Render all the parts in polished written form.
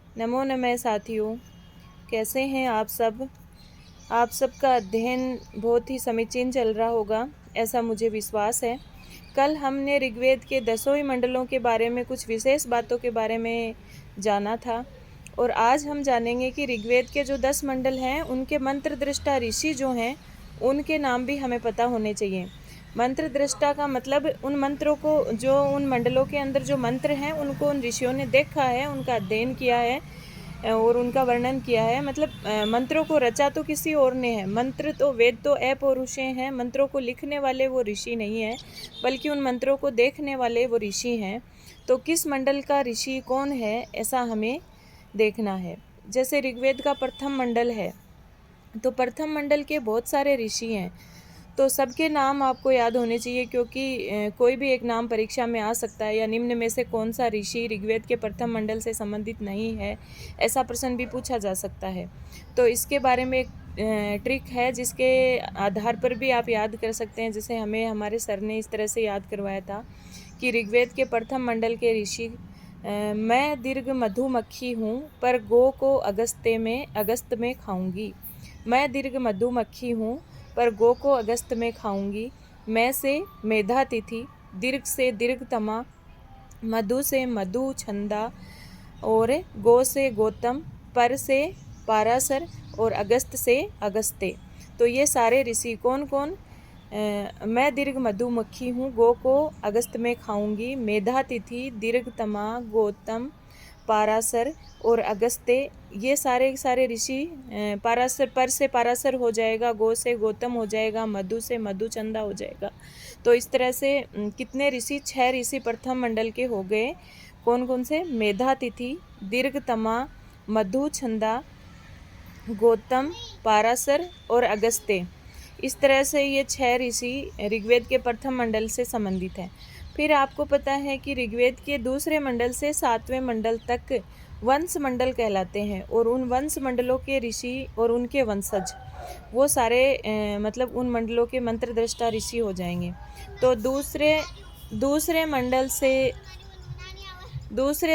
नमो नमः साथियों, कैसे हैं आप सब। आप सबका अध्ययन बहुत ही समीचीन चल रहा होगा, ऐसा मुझे विश्वास है। कल हमने ऋग्वेद के 10 ही मंडलों के बारे में कुछ विशेष बातों के बारे में जाना था और आज हम जानेंगे कि ऋग्वेद के जो 10 मंडल हैं उनके मंत्र दृष्टा ऋषि जो हैं उनके नाम भी हमें पता होने चाहिए। मंत्र दृष्टा का मतलब उन मंत्रों को, जो उन मंडलों के अंदर जो मंत्र हैं उनको उन ऋषियों ने देखा है, उनका अध्ययन किया है और उनका वर्णन किया है। मतलब मंत्रों को रचा तो किसी और ने है। मंत्र तो, वेद तो अपौरुषेय हैं। मंत्रों को लिखने वाले वो ऋषि नहीं है, बल्कि उन मंत्रों को देखने वाले वो ऋषि हैं। तो किस मंडल का ऋषि कौन है, ऐसा हमें देखना है। जैसे ऋग्वेद का प्रथम मंडल है, तो प्रथम मंडल के बहुत सारे ऋषि हैं, तो सबके नाम आपको याद होने चाहिए, क्योंकि कोई भी एक नाम परीक्षा में आ सकता है, या निम्न में से कौन सा ऋषि ऋग्वेद के प्रथम मंडल से संबंधित नहीं है, ऐसा प्रश्न भी पूछा जा सकता है। तो इसके बारे में एक ट्रिक है जिसके आधार पर भी आप याद कर सकते हैं। जैसे हमें हमारे सर ने इस तरह से याद करवाया था कि ऋग्वेद के प्रथम मंडल के ऋषि, मैं दीर्घ मधुमक्खी हूँ पर गो को अगस्त में खाऊंगी। मैं दीर्घ मधुमक्खी हूँ पर गो को अगस्त में खाऊंगी। मैं से मेधा तिथि, दीर्घ से दीर्घतमा, मधु से मधु छंदा और गो से गौतम, पर से पारासर और अगस्त से अगस्ते। तो ये सारे ऋषि कौन कौन। मैं दीर्घ मधुमक्खी हूँ, गो को अगस्त में खाऊंगी, मेधा तिथि, दीर्घतमा, गौतम, पारासर और अगस्त्य, ये सारे सारे ऋषि। पारासर, पर से पारासर हो जाएगा, गो से गौतम हो जाएगा, मधु से मधुचंदा हो जाएगा। तो इस तरह से कितने ऋषि, 6 ऋषि प्रथम मंडल के हो गए। कौन कौन से। मेधा तिथि, दीर्घतमा, मधुचंदा, गौतम, पारासर और अगस्त्य। इस तरह से ये 6 ऋषि ऋग्वेद के प्रथम मंडल से संबंधित हैं। फिर आपको पता है कि ऋग्वेद के दूसरे मंडल से 7वें मंडल तक वंश मंडल कहलाते हैं, और उन वंश मंडलों के ऋषि और उनके वंशज वो सारे मतलब उन मंडलों के मंत्र दृष्टा ऋषि हो जाएंगे। तो दूसरे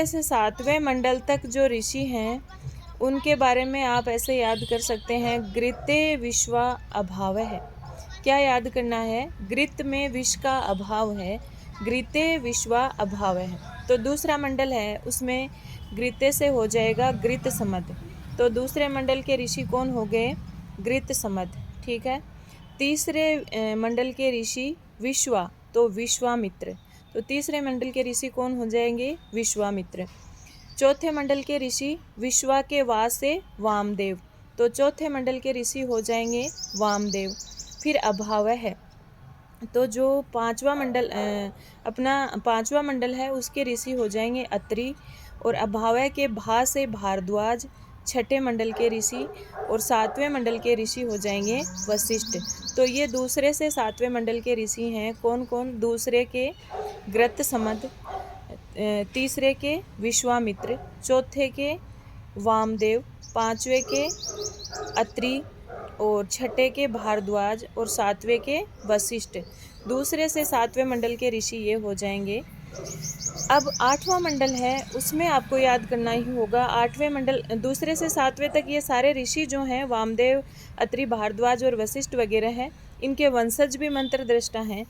से 7वें मंडल तक जो ऋषि हैं उनके बारे में आप ऐसे याद कर सकते हैं। घृते विश्वा अभाव है। क्या याद करना है। घृत में विष का अभाव है, घृते विश्वा अभाव है। तो दूसरा मंडल है उसमें घृते से हो जाएगा घृत समद। तो दूसरे मंडल के ऋषि कौन हो गए। घृत समद। ठीक है। तीसरे मंडल के ऋषि विश्वा, तो विश्वामित्र। तो तीसरे मंडल के ऋषि कौन हो जाएंगे। विश्वामित्र। चौथे मंडल के ऋषि विश्वा के वा से वामदेव, तो चौथे मंडल के ऋषि हो जाएंगे वामदेव। फिर अभाव है, तो जो अपना पांचवा मंडल है उसके ऋषि हो जाएंगे अत्रि, और अभावय के भा से भारद्वाज छठे मंडल के ऋषि, और 7वें मंडल के ऋषि हो जाएंगे वशिष्ठ। तो ये दूसरे से 7वें मंडल के ऋषि हैं। कौन कौन। दूसरे के ग्रत समद, तीसरे के विश्वामित्र, चौथे के वामदेव, पांचवे के अत्रि और छठे के भारद्वाज और 7वें के वशिष्ठ। दूसरे से 7वें मंडल के ऋषि ये हो जाएंगे। अब 8वां मंडल है, उसमें आपको याद करना ही होगा। 8वें मंडल, दूसरे से 7वें तक ये सारे ऋषि जो हैं वामदेव, अत्रि, भारद्वाज और वशिष्ठ वगैरह हैं, इनके वंशज भी मंत्र दृष्टा हैं।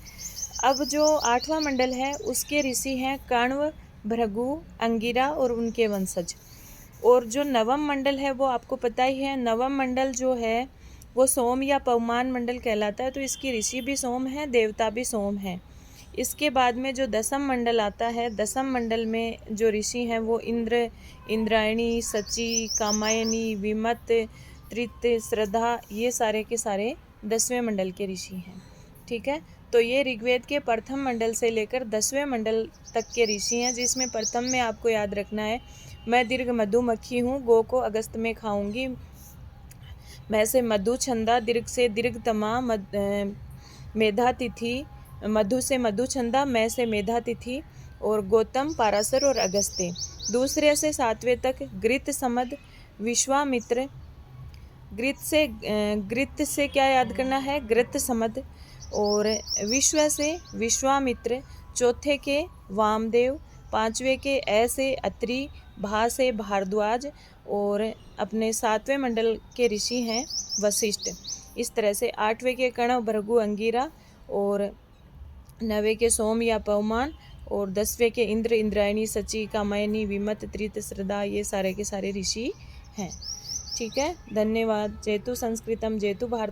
अब जो 8वां मंडल है उसके ऋषि हैं कण्व, भृगु, अंगिरा और उनके वंशज। और जो नवम मंडल है वो आपको पता ही है। नवम मंडल जो है वो सोम या पवमान मंडल कहलाता है। तो इसकी ऋषि भी सोम है, देवता भी सोम है। इसके बाद में जो 10म मंडल आता है, 10म मंडल में जो ऋषि हैं वो इंद्र, इंद्रायणी, सची, कामायनी, विमत, त्रित, श्रद्धा, ये सारे के सारे 10वें मंडल के ऋषि हैं। ठीक है। तो ये ऋग्वेद के प्रथम मंडल से लेकर 10वें मंडल तक के ऋषि हैं, जिसमें प्रथम में आपको याद रखना है मैं दीर्घ मधुमक्खी हूँ, गो को अगस्त में खाऊंगी। मैं से मधु छंदा, दीर्घ से दीर्घतमा, मेधा तिथि, मधु से मधु छंदा, मैं से मेधा तिथि, और गौतम, पारासर और अगस्त्य। दूसरे से 7वें तक घृत समद, विश्वामित्र। घृत से क्या याद करना है। घृत समद। और विश्व से विश्वामित्र, चौथे के वामदेव, 5वें के ए से अत्रि, भा से भारद्वाज और अपने 7वें मंडल के ऋषि हैं वशिष्ठ। इस तरह से 8वें के कर्ण, भृगु, अंगिरा और 9वें के सोम या पवमान और 10वें के इंद्र, इंद्रायणी, सची, कामायनी, विमत, त्रित, श्रद्धा, ये सारे के सारे ऋषि हैं। ठीक है, धन्यवाद। जयतु संस्कृतम जयतु भारत।